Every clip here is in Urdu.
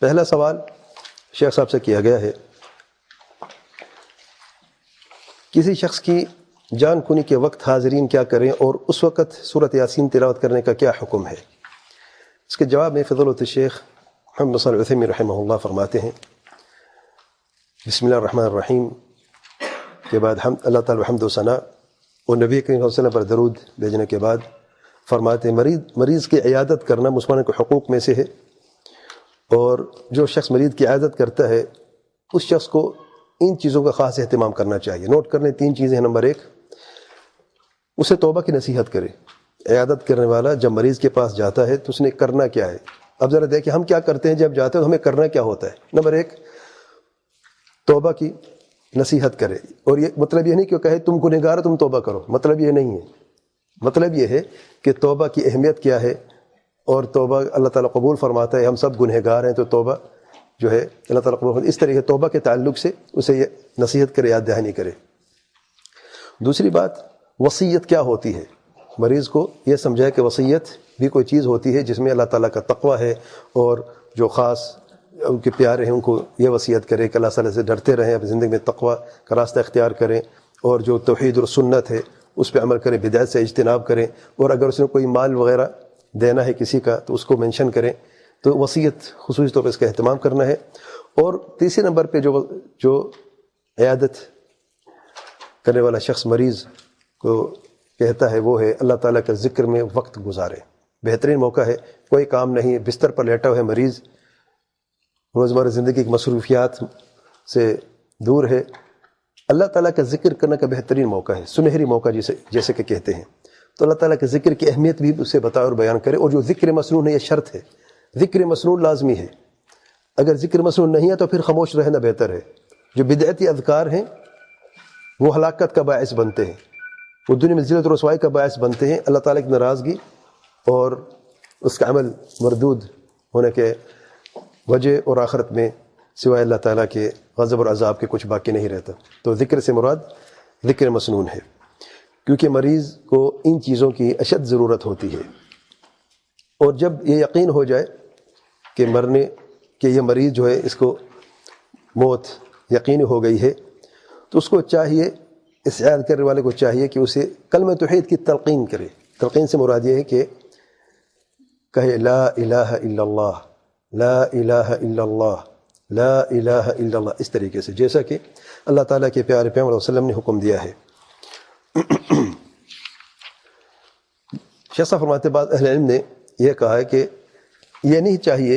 پہلا سوال شیخ صاحب سے کیا گیا ہے، کسی شخص کی جان کنی کے وقت حاضرین کیا کریں اور اس وقت سورۃ یاسین تلاوت کرنے کا کیا حکم ہے؟ اس کے جواب میں فضیلۃ الشیخ محمد صالح العثیمین رحمہ اللہ فرماتے ہیں، بسم اللہ الرحمن الرحیم کے بعد اللہ تعالیٰ حمد و ثنا اور نبی کریم صلی اللہ علیہ وسلم پر درود بھیجنے کے بعد فرماتے ہیں مریض کی عیادت کرنا مسلمانوں کے حقوق میں سے ہے، اور جو شخص مریض کی عیادت کرتا ہے اس شخص کو ان چیزوں کا خاص اہتمام کرنا چاہیے۔ نوٹ کرنے 3 چیزیں ہیں۔ نمبر 1، اسے توبہ کی نصیحت کرے۔ عیادت کرنے والا جب مریض کے پاس جاتا ہے تو اس نے کرنا کیا ہے؟ اب ذرا دیکھیں ہم کیا کرتے ہیں جب جاتے ہیں تو ہمیں کرنا کیا ہوتا ہے۔ نمبر 1، توبہ کی نصیحت کرے، اور یہ مطلب یہ نہیں کہ کہے تم گنہگار ہو تم توبہ کرو، مطلب یہ نہیں ہے۔ مطلب یہ ہے کہ توبہ کی اہمیت کیا ہے، اور توبہ اللہ تعالیٰ قبول فرماتا ہے، ہم سب گنہگار ہیں تو توبہ جو ہے اللہ تعالیٰ قبول فرماتا ہے۔ اس طریقے توبہ کے تعلق سے اسے یہ نصیحت کرے، یاد دہانی کرے۔ دوسری بات، وصیت کیا ہوتی ہے؟ مریض کو یہ سمجھائے کہ وصیت بھی کوئی چیز ہوتی ہے جس میں اللہ تعالیٰ کا تقویٰ ہے، اور جو خاص ان کے پیارے ہیں ان کو یہ وصیت کرے کہ اللہ تعالیٰ سے ڈرتے رہیں، اپنی زندگی میں تقویٰ کا راستہ اختیار کریں، اور جو توحید اور سنت ہے اس پہ عمل کریں، بدعت سے اجتناب کریں، اور اگر اس نے کوئی مال وغیرہ دینا ہے کسی کا تو اس کو مینشن کریں۔ تو وصیت خصوصی طور پہ اس کا اہتمام کرنا ہے۔ اور تیسرے نمبر پہ جو عیادت کرنے والا شخص مریض کو کہتا ہے وہ ہے اللہ تعالیٰ کا ذکر میں وقت گزارے۔ بہترین موقع ہے، کوئی کام نہیں ہے، بستر پر لیٹا ہوا ہے مریض، روزمرہ زندگی کی مصروفیات سے دور ہے، اللہ تعالیٰ کا ذکر کرنے کا بہترین موقع ہے، سنہری موقع جیسے کہ کہتے ہیں۔ تو اللہ تعالیٰ کے ذکر کی اہمیت بھی اسے بتائے اور بیان کرے۔ اور جو ذکر مسنون ہے یہ شرط ہے، ذکر مسنون لازمی ہے۔ اگر ذکر مسنون نہیں ہے تو پھر خاموش رہنا بہتر ہے۔ جو بدعتی اذکار ہیں وہ ہلاکت کا باعث بنتے ہیں، وہ دنیا میں ذلت و رسوائی کا باعث بنتے ہیں، اللہ تعالیٰ کی ناراضگی اور اس کا عمل مردود ہونے کے وجہ، اور آخرت میں سوائے اللہ تعالیٰ کے غضب اور عذاب کے کچھ باقی نہیں رہتا۔ تو ذکر سے مراد ذکر مسنون ہے، کیونکہ مریض کو ان چیزوں کی اشد ضرورت ہوتی ہے۔ اور جب یہ یقین ہو جائے کہ یہ مریض جو ہے اس کو موت یقینی ہو گئی ہے، تو اس کو چاہیے، اس عیادت کرنے والے کو چاہیے کہ اسے کلمہ توحید کی تلقین کرے۔ تلقین سے مراد یہ ہے کہ کہے لا الہ الا اللہ، لا الہ الا اللہ، لا الہ الا اللہ، اس طریقے سے جیسا کہ اللہ تعالیٰ کے پیارے پیغمبر صلی اللہ علیہ وسلم نے حکم دیا ہے۔ شیخ صاحب فرماتے بعض اہل علم نے یہ کہا ہے کہ یہ نہیں چاہیے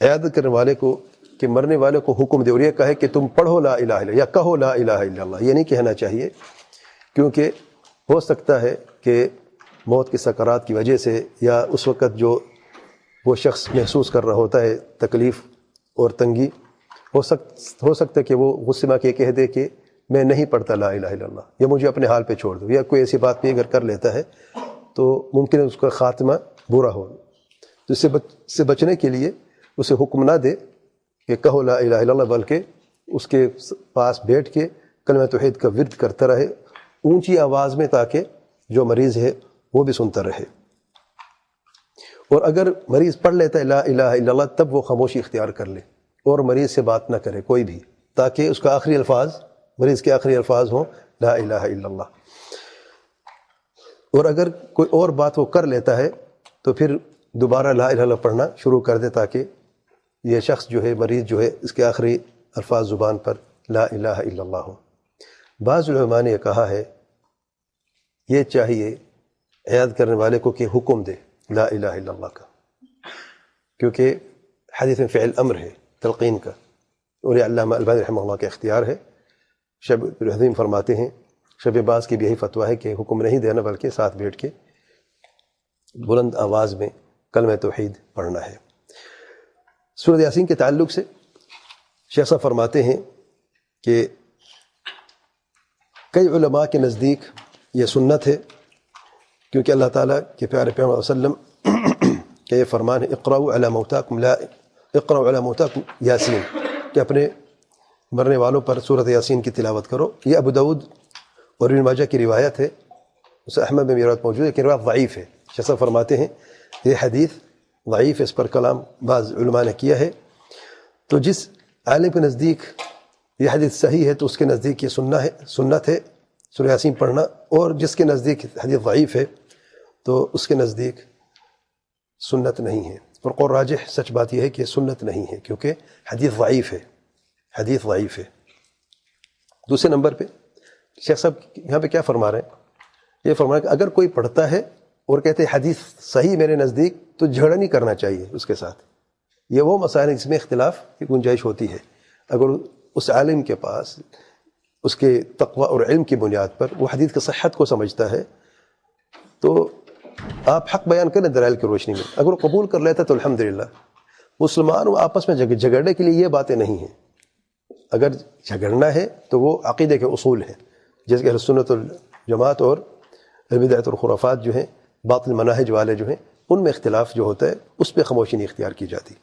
عیادت کرنے والے کو کہ مرنے والے کو حکم دے اور یہ کہے کہ تم پڑھو لا الہ الا، یا کہو لا الہ الا اللہ، یہ نہیں کہنا چاہیے، کیونکہ ہو سکتا ہے کہ موت کی سکرات کی وجہ سے یا اس وقت جو وہ شخص محسوس کر رہا ہوتا ہے تکلیف اور تنگی، ہو سکتا ہے کہ وہ غصے میں کے کہہ دے کہ میں نہیں پڑھتا لا الہ الا اللہ، یا مجھے اپنے حال پہ چھوڑ دو، یا کوئی ایسی بات بھی اگر کر لیتا ہے تو ممکن ہے اس کا خاتمہ برا ہو۔ تو اس سے بچنے کے لیے اسے حکم نہ دے کہ کہو لا الہ الا اللہ، بلکہ اس کے پاس بیٹھ کے کلمہ توحید کا ورد کرتا رہے اونچی آواز میں، تاکہ جو مریض ہے وہ بھی سنتا رہے۔ اور اگر مریض پڑھ لیتا ہے لا الہ الا اللہ، تب وہ خاموشی اختیار کر لے اور مریض سے بات نہ کرے کوئی بھی، تاکہ اس کا آخری الفاظ، مریض کے آخری الفاظ ہوں لا الہ الا اللہ۔ اور اگر کوئی اور بات وہ کر لیتا ہے تو پھر دوبارہ لا الہ الا اللہ پڑھنا شروع کر دے، تاکہ یہ شخص جو ہے، مریض جو ہے، اس کے آخری الفاظ زبان پر لا الہ الا اللہ ہو۔ بعض علماء نے یہ کہا ہے یہ چاہیے عیادت کرنے والے کو کہ حکم دے لا الہ الا اللہ کا، کیونکہ حدیث میں فعل امر ہے تلقین کا، اور یہ علامہ البانی رحمہ اللہ کا اختیار ہے۔ شیخ الحدیم فرماتے ہیں، شیخ باز کی بھی یہی فتویٰ ہے کہ حکم نہیں دینا، بلکہ ساتھ بیٹھ کے بلند آواز میں کلمہ توحید پڑھنا ہے۔ سورۃ یاسین کے تعلق سے شیخ صاحب فرماتے ہیں کہ کئی علماء کے نزدیک یہ سنت ہے، کیونکہ اللہ تعالیٰ کے پیارے پیغمبر صلی اللہ علیہ وسلم کا یہ فرمان ہے اقرأوا علی موتاکم یاسین، کہ اپنے مرنے والوں پر سورۃ یاسین کی تلاوت کرو۔ یہ ابو داؤد اور ابن ماجہ کی روایت ہے، اس احمد میں روایت موجود ہے، لیکن روایت ضعیف ہے۔ شیخ صاحب فرماتے ہیں یہ حدیث ضعیف ہے، اس پر کلام بعض علماء نے کیا ہے۔ تو جس عالم کے نزدیک یہ حدیث صحیح ہے تو اس کے نزدیک یہ سنت ہے سورہ یاسین پڑھنا، اور جس کے نزدیک حدیث ضعیف ہے تو اس کے نزدیک سنت نہیں ہے. اور قول راجح سچ بات یہ ہے کہ سنت نہیں ہے، کیونکہ حدیث ضعیف ہے، حدیث ضعیف ہے. دوسرے نمبر پہ شیخ صاحب یہاں پہ کیا فرما رہے ہیں؟ یہ فرما رہے ہیں کہ اگر کوئی پڑھتا ہے اور کہتے ہیں حدیث صحیح میرے نزدیک، تو جھگڑا نہیں کرنا چاہیے اس کے ساتھ. یہ وہ مسائل ہیں جس میں اختلاف کی گنجائش ہوتی ہے. اگر اس عالم کے پاس اس کے تقوی اور علم کی بنیاد پر وہ حدیث کی صحت کو سمجھتا ہے تو آپ حق بیان کریں دلائل کی روشنی میں. اگر وہ قبول کر لیتا تو الحمدللہ. مسلمان وہ آپس میں جھگڑنے کے لیے یہ باتیں نہیں ہیں. اگر جھگڑنا ہے تو وہ عقیدے کے اصول ہیں، جیسے کہ اہل سنت الجماعت اور بدعت اور خرافات جو ہیں، باطل مناہج والے جو ہیں، ان میں اختلاف جو ہوتا ہے اس پہ خاموشی نہیں اختیار کی جاتی.